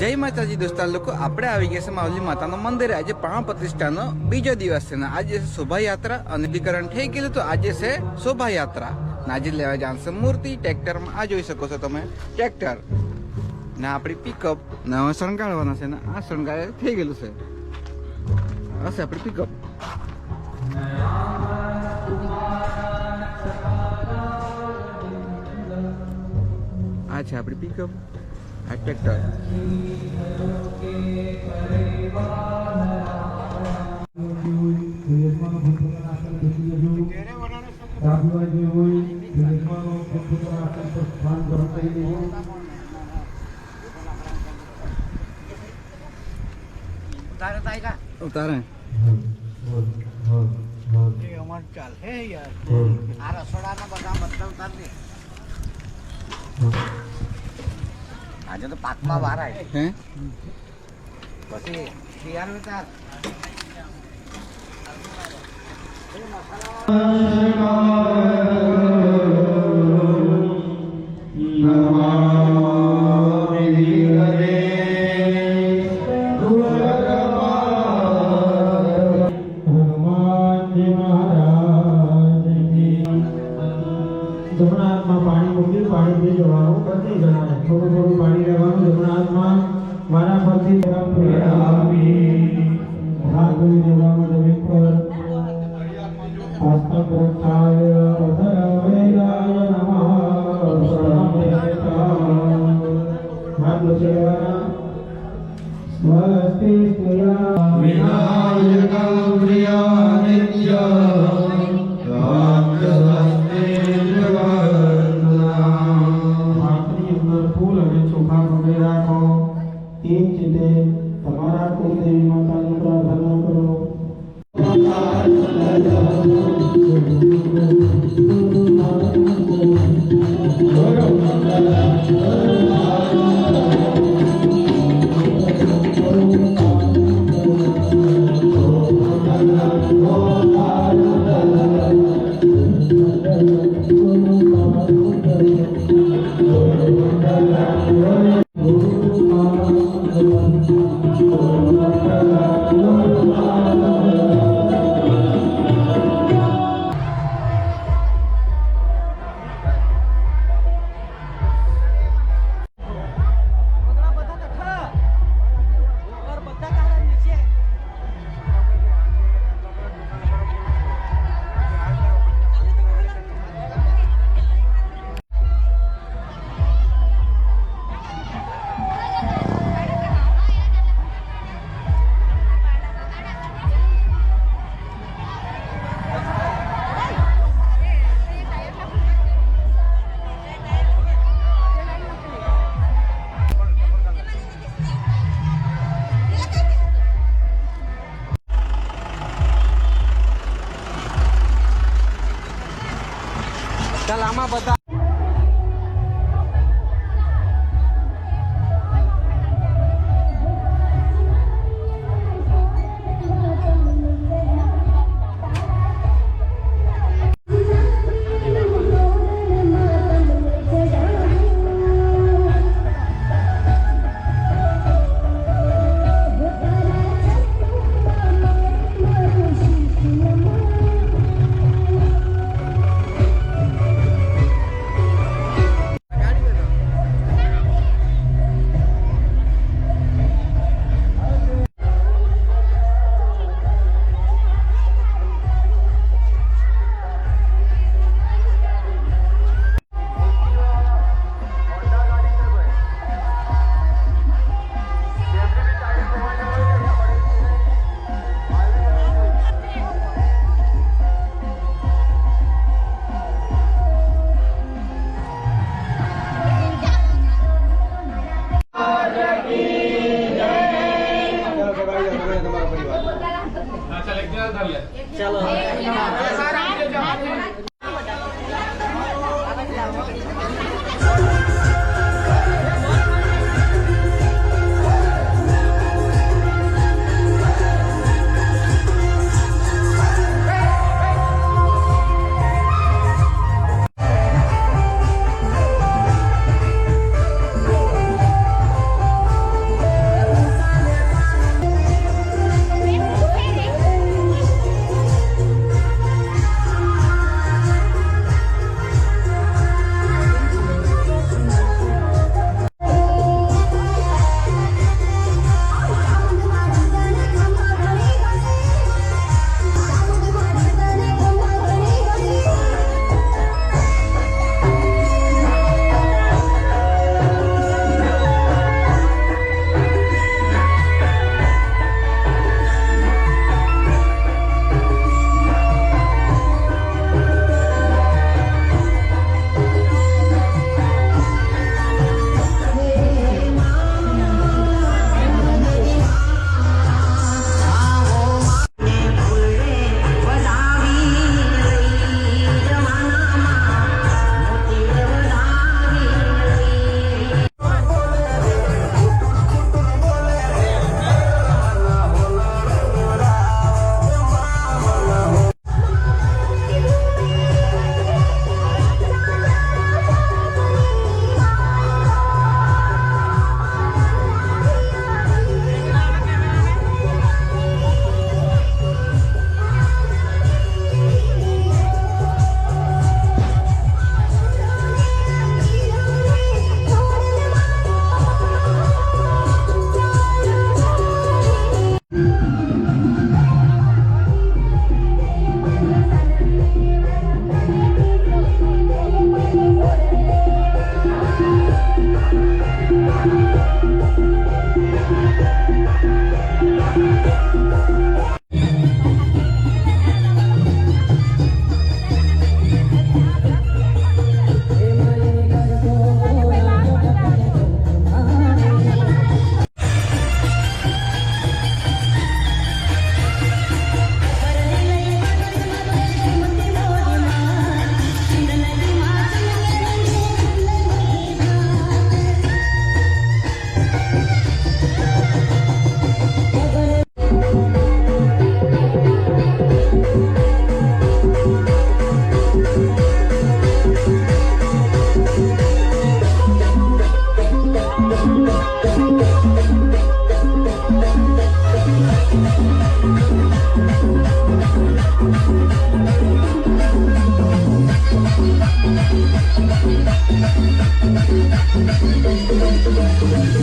जय माताजी दोस्तार लोग आपणे આવી ગયા છે માવલી માતાનો મંદિર। આજે પ્રાણ પ્રતિષ્ઠાનો બીજો દિવસ છે ને આજે શોભાયાત્રા અને વિકરણ થઈ ગયેલું તો આજે છે શોભાયાત્રા ને આજે લેવા જાણશે મૂર્તિ ટ્રેક્ટરમાં। આ જોઈ શકો છો તમે ટ્રેક્ટર ને આપણી પિકઅપ ને હવે શણગારવાના છે ને આ શણગાર થઈ ગયેલું છે। આ છે આપણી પિકઅપ। આ છે આપણી પિકઅપ આ ટ્રેક્ટર। उतारे चाल है यार आ रसोड़ा ना बता उतार दे। आज तो पाक में बाहर आए हैं बस तैयार में तार जमुना में पानी मूकी पानी पी जवानो करती जनाने थोड़ू थोड़ू पानी लेवानो जमुना में मारा परथी आवी हाथ धोई देवानो जमीन पर हस्त प्रोत्थाय वेदाय नमः शरणं हाथ धोई स्वस्ति स्तुया विनायकं प्रियानित्य फूल અને ચોખા પગે રાખો તે જ રીતે તમારા કુળદેવી માતાની પ્રાર્થના કરો। चल आमा बता Thank you.